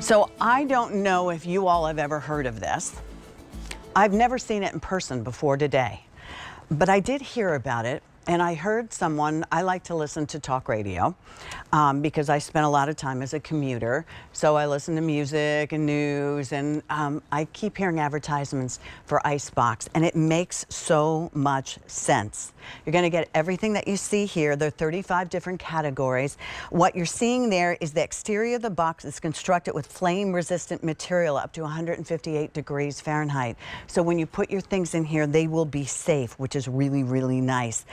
So I don't know if you all have ever heard of this. I've never seen it in person before today, but I did hear about it. And I heard someone, I like to listen to talk radio because I spent a lot of time as a commuter. So I listen to music and news, and I keep hearing advertisements for Icebox, and it makes so much sense. You're going to get everything that you see here. There are 35 different categories. What you're seeing there is the exterior of the box is constructed with flame-resistant material up to 158 degrees Fahrenheit. So when you put your things in here, they will be safe, which is really, really nice.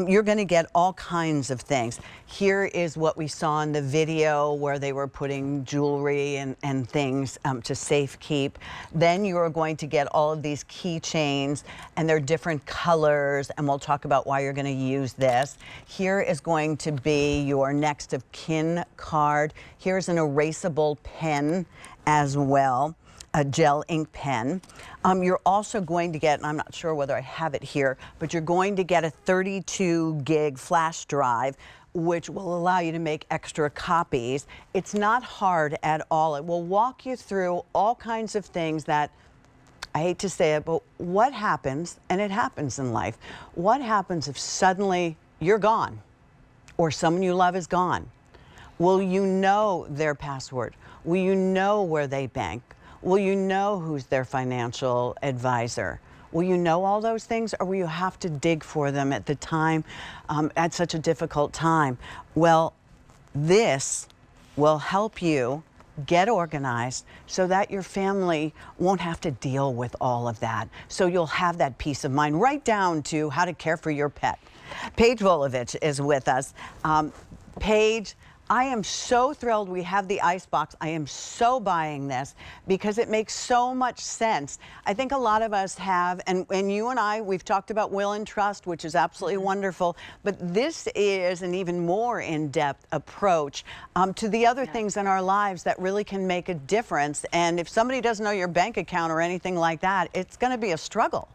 You're going to get all kinds of things. Here is what we saw in the video where they were putting jewelry and things to safe keep. Then you are going to get all of these keychains, and they're different colors, and we'll talk about why you're going to use this. Here is going to be your next of kin card. Here's an erasable pen as well, a gel ink pen. You're also going to get, and I'm not sure whether I have it here, but you're going to get a 32 gig flash drive, which will allow you to make extra copies. It's not hard at all. It will walk you through all kinds of things that, I hate to say it, but what happens, and it happens in life, what happens if suddenly you're gone or someone you love is gone? Will you know their password? Will you know where they bank? Will you know who's their financial advisor? Will you know all those things, or will you have to dig for them at the time, at such a difficult time? Well, this will help you get organized so that your family won't have to deal with all of that. So you'll have that peace of mind, right down to how to care for your pet. Paige Volovich is with us. Paige, I am so thrilled we have the Icebox. I am so buying this because it makes so much sense. I think a lot of us have, and you and I, we've talked about will and trust, which is absolutely wonderful, but this is an even more in-depth approach to the other things in our lives that really can make a difference. And if somebody doesn't know your bank account or anything like that, it's going to be a struggle.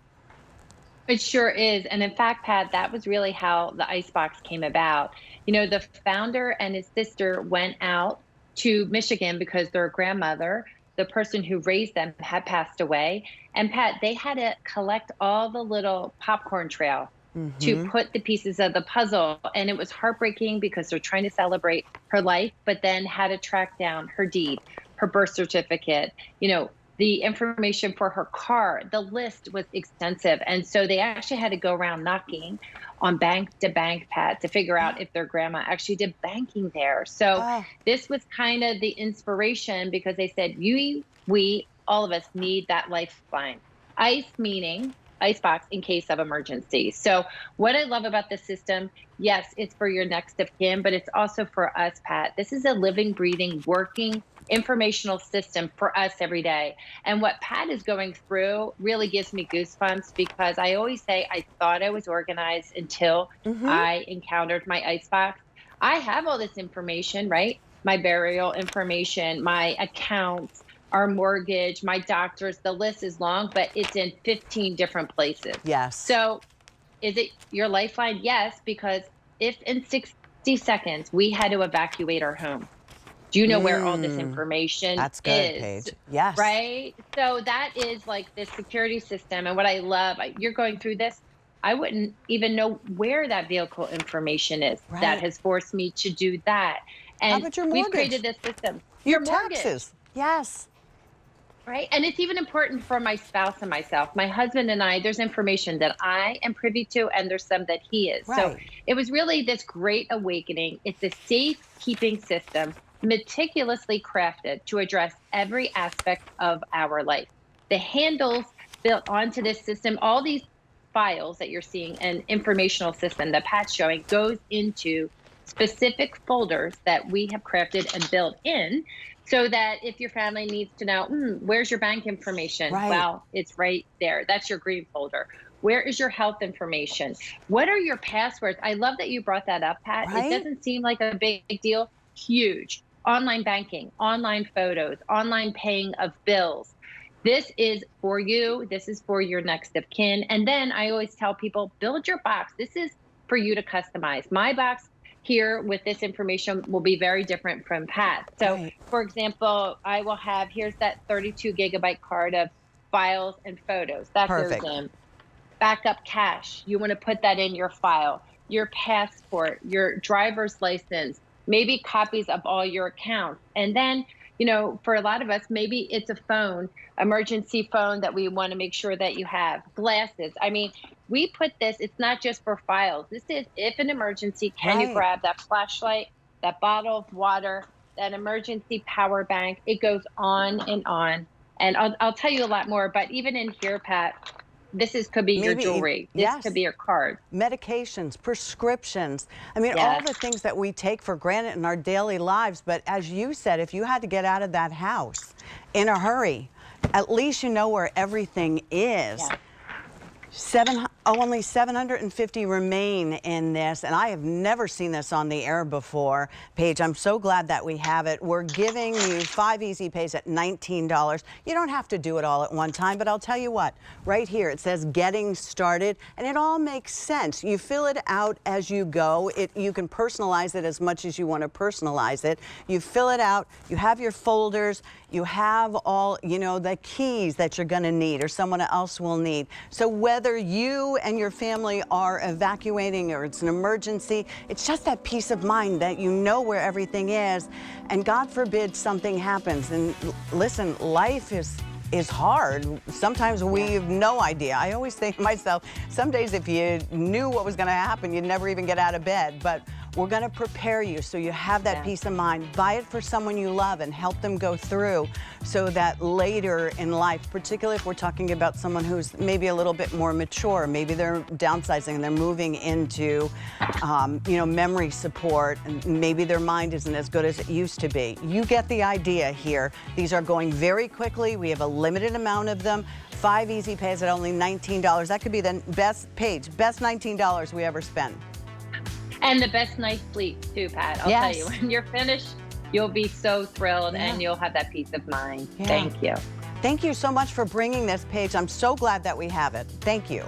It sure is. And in fact, Pat, that was really how the Icebox came about. You know, the founder and his sister went out to Michigan because their grandmother, the person who raised them, had passed away. And Pat, they had to collect all the little popcorn trail to put the pieces of the puzzle. And it was heartbreaking because they're trying to celebrate her life, but then had to track down her deed, her birth certificate, you know, the information for her car. The list was extensive. And so they actually had to go around knocking on bank to bank, Pat, to figure out if their grandma actually did banking there. So this was kind of the inspiration, because they said, we, all of us need that lifeline. ICE meaning Icebox in case of emergency. So what I love about this system, yes, it's for your next of kin, but it's also for us, Pat. This is a living, breathing, working informational system for us every day. And what Pat is going through really gives me goosebumps, because I always say I thought I was organized until I encountered my Icebox. I have all this information, right? My burial information, my accounts, our mortgage, my doctors, the list is long, but it's in 15 different places. Yes. So is it your lifeline? Yes, because if in 60 seconds we had to evacuate our home, do you know where all this information That's good, Paige. Yes. Right? So that is like the security system. And what I love, you're going through this, I wouldn't even know where that vehicle information is. Right. That has forced me to do that. And how about your mortgage? We've created this system. Your taxes. Yes. Right. And it's even important for my spouse and myself. My husband and I, there's information that I am privy to, and there's some that he is. Right. So it was really this great awakening. It's a safekeeping system, meticulously crafted to address every aspect of our life. The handles built onto this system, all these files that you're seeing, an informational system that Pat's showing, goes into specific folders that we have crafted and built in, so that if your family needs to know, where's your bank information? Right. Well, it's right there. That's your green folder. Where is your health information? What are your passwords? I love that you brought that up, Pat. Right? It doesn't seem like a big deal. Huge. Online banking, online photos, online paying of bills. This is for you. This is for your next of kin. And then I always tell people, build your box. This is for you to customize. My box here with this information will be very different from Pat. So, Right. for example, I will have here's that 32 gigabyte card of files and photos that goes Perfect. in. Backup cache, you want to put that in your file. Your passport, your driver's license, maybe copies of all your accounts. And then, for a lot of us, maybe it's a phone, emergency phone that we want to make sure that you have, glasses. I mean, we put this, it's not just for files. This is if an emergency, can you Right. grab that flashlight, that bottle of water, that emergency power bank? It goes on and on. And I'll tell you a lot more, but even in here, Pat, could be your Maybe, jewelry. This could yes. be your card. Medications, prescriptions. I mean, all Yes. the things that we take for granted in our daily lives. But as you said, if you had to get out of that house in a hurry, at least you know where everything is. Yeah. Only 750 remain in this, and I have never seen this on the air before. Paige, I'm so glad that we have it. We're giving you 5 easy pays at $19. You don't have to do it all at one time, but I'll tell you what, right here it says getting started, and it all makes sense. You fill it out as you go. You can personalize it as much as you want to personalize it. You fill it out, you have your folders, you have all, the keys that you're going to need or someone else will need. So whether you and your family are evacuating or it's an emergency, it's just that peace of mind that you know where everything is. And God forbid something happens. And listen, life is hard. Sometimes we have no idea. I always think to myself, some days if you knew what was going to happen, you'd never even get out of bed. But we're going to prepare you so you have that peace of mind. Buy it for someone you love and help them go through so that later in life, particularly if we're talking about someone who's maybe a little bit more mature, maybe they're downsizing and they're moving into, memory support, and maybe their mind isn't as good as it used to be. You get the idea here. These are going very quickly. We have a limited amount of them. 5 easy pays at only $19. That could be the best $19 we ever spent. And the best night's sleep too, Pat. I'll tell you, when you're finished, you'll be so thrilled and you'll have that peace of mind. Yeah. Thank you. Thank you so much for bringing this, Paige. I'm so glad that we have it. Thank you.